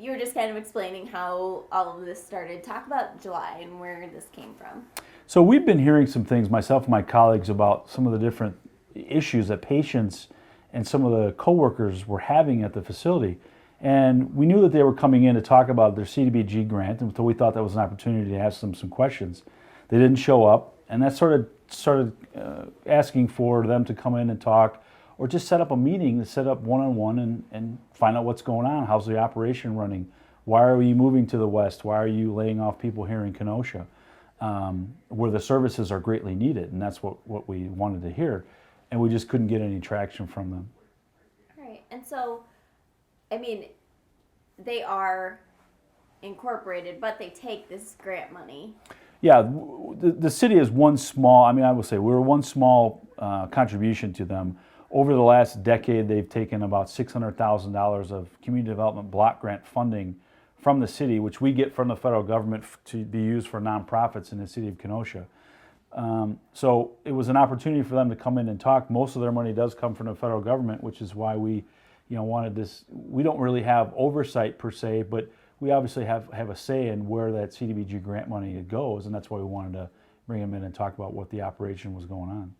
you were just kind of explaining how all of this started. Talk about July and where this came from. So we've been hearing some things, myself and my colleagues, about some of the different issues that patients and some of the coworkers were having at the facility. And we knew that they were coming in to talk about their CDBG grant, and so we thought that was an opportunity to ask them some questions. They didn't show up, and that sort of started asking for them to come in and talk, or just set up a meeting to set up one-on-one and find out what's going on. How's the operation running? Why are you moving to the west? Why are you laying off people here in Kenosha, where the services are greatly needed? And that's what we wanted to hear, and we just couldn't get any traction from them. Right, and so, I mean, they are incorporated, but they take this grant money. Yeah, the city is one small, I would say we're one small contribution to them. Over the last decade, they've taken about $600,000 of community development block grant funding from the city, which we get from the federal government to be used for nonprofits in the city of Kenosha. So it was an opportunity for them to come in and talk. Most of their money does come from the federal government, which is why we wanted this. We don't really have oversight per se, but we obviously have a say in where that CDBG grant money goes, and that's why we wanted to bring them in and talk about what the operation was going on.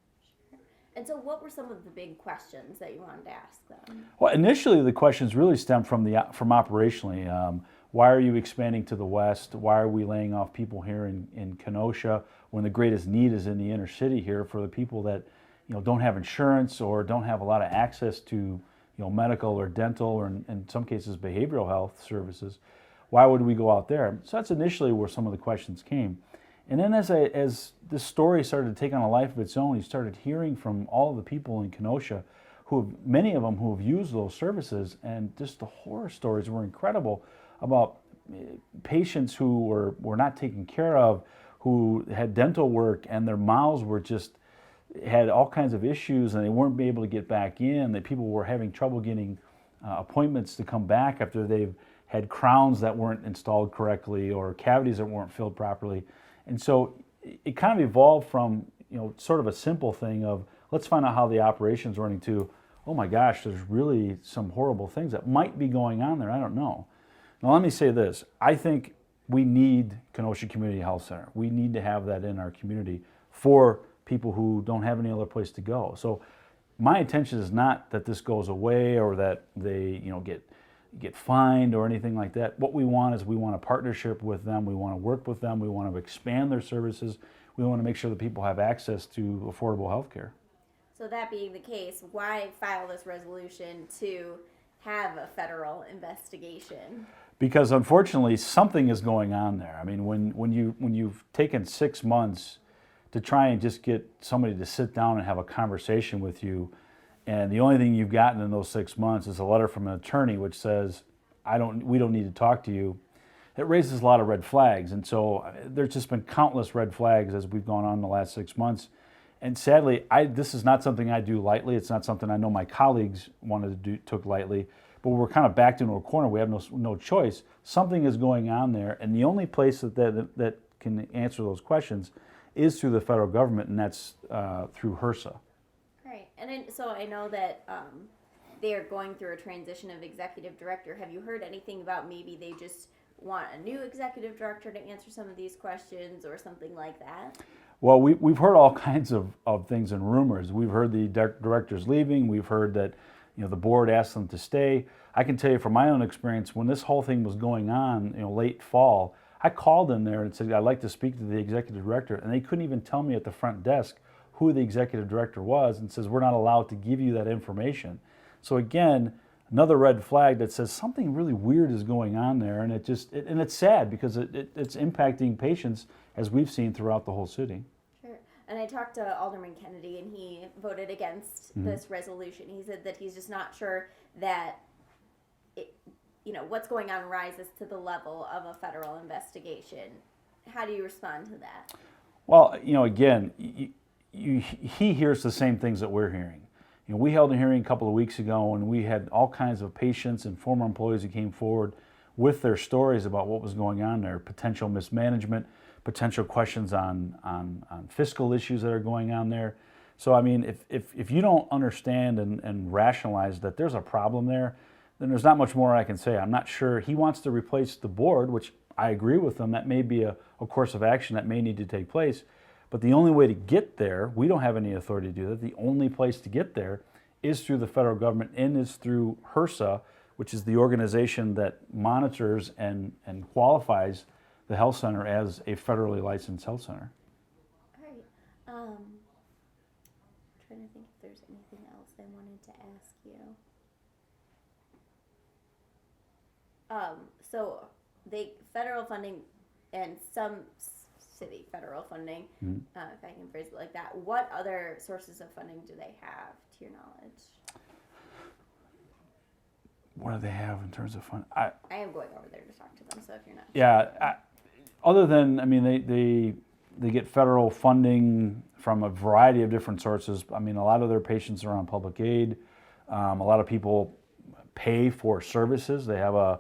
And so what were some of the big questions that you wanted to ask them? Well, initially the questions really stemmed from operationally. Why are you expanding to the west? Why are we laying off people here in Kenosha when the greatest need is in the inner city here for the people that don't have insurance or don't have a lot of access to medical or dental or in some cases behavioral health services? Why would we go out there? So that's initially where some of the questions came. And then as this story started to take on a life of its own, you started hearing from all of the people in Kenosha, many of them who have used those services, and just the horror stories were incredible about patients who were not taken care of, who had dental work and their mouths were just had all kinds of issues and they weren't able to get back in, that people were having trouble getting appointments to come back after they've had crowns that weren't installed correctly or cavities that weren't filled properly. And so it kind of evolved from sort of a simple thing of let's find out how the operation's running to, oh my gosh, there's really some horrible things that might be going on there. I don't know. Now let me say this. I think we need Kenosha Community Health Center. We need to have that in our community for people who don't have any other place to go. So my intention is not that this goes away or that they get fined or anything like that. What we want is we want a partnership with them. We want to work with them. We want to expand their services. We want to make sure that people have access to affordable health care. So that being the case, why file this resolution to have a federal investigation? Because unfortunately, something is going on there. I mean, when you've taken 6 months to try and just get somebody to sit down and have a conversation with you, and the only thing you've gotten in those 6 months is a letter from an attorney which says, we don't need to talk to you, it raises a lot of red flags. And so there's just been countless red flags as we've gone on in the last 6 months. And sadly, this is not something I do lightly. It's not something I know my colleagues took lightly. But we're kind of backed into a corner. We have no choice. Something is going on there, and the only place that can answer those questions is through the federal government, and that's through HRSA. Right, and so I know that they are going through a transition of executive director. Have you heard anything about maybe they just want a new executive director to answer some of these questions or something like that? Well, we've heard all kinds of things and rumors. We've heard the director's leaving. We've heard that the board asked them to stay. I can tell you from my own experience, when this whole thing was going on, late fall, I called in there and said, I'd like to speak to the executive director, and they couldn't even tell me at the front desk who the executive director was, and says, we're not allowed to give you that information. So again, another red flag that says something really weird is going on there, and it's sad because it's impacting patients, as we've seen throughout the whole city. Sure. And I talked to Alderman Kennedy, and he voted against this resolution. He said that he's just not sure that what's going on rises to the level of a federal investigation. How do you respond to that? Well, again, he hears the same things that we're hearing. We held a hearing a couple of weeks ago, and we had all kinds of patients and former employees who came forward with their stories about what was going on there, potential mismanagement, potential questions on fiscal issues that are going on there. So, I mean, if you don't understand and rationalize that there's a problem there, then there's not much more I can say. I'm not sure. He wants to replace the board, which I agree with him. That may be a course of action that may need to take place. But the only way to get there, we don't have any authority to do that. The only place to get there is through the federal government and is through HRSA, which is the organization that monitors and qualifies the health center as a federally licensed health center. All right. Trying to think if there's anything else I wanted to ask you. So they federal funding and some city federal funding, if I can phrase it like that. What other sources of funding do they have, to your knowledge? What do they have in terms of fund? I am going over there to talk to them, so if you're not. Yeah, other than, I mean, they get federal funding from a variety of different sources. I mean, a lot of their patients are on public aid. A lot of people pay for services. They have a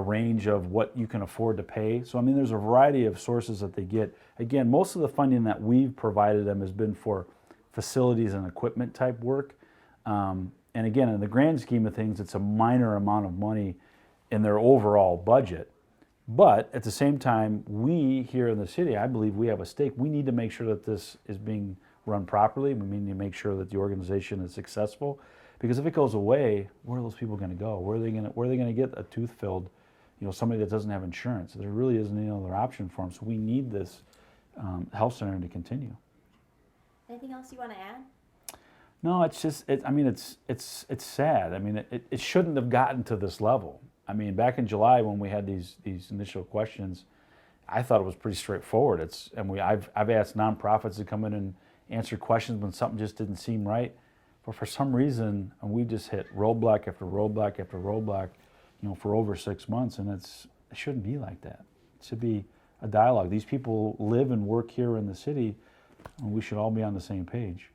range of what you can afford to pay. So, I mean, there's a variety of sources that they get. Again, most of the funding that we've provided them has been for facilities and equipment type work. And again, in the grand scheme of things, it's a minor amount of money in their overall budget. But at the same time, we here in the city, I believe we have a stake. We need to make sure that this is being run properly. We need to make sure that the organization is successful. Because if it goes away, where are those people going to go? Where are they going to get a tooth filled? You know, somebody that doesn't have insurance. There really isn't any other option for them. So we need this health center to continue. Anything else you want to add? No, it's just. I mean, it's sad. I mean, it shouldn't have gotten to this level. I mean, back in July when we had these initial questions, I thought it was pretty straightforward. I've asked nonprofits to come in and answer questions when something just didn't seem right. But for some reason, we just hit roadblock after roadblock after roadblock, you know, for over 6 months, and it shouldn't be like that. It should be a dialogue. These people live and work here in the city, and we should all be on the same page.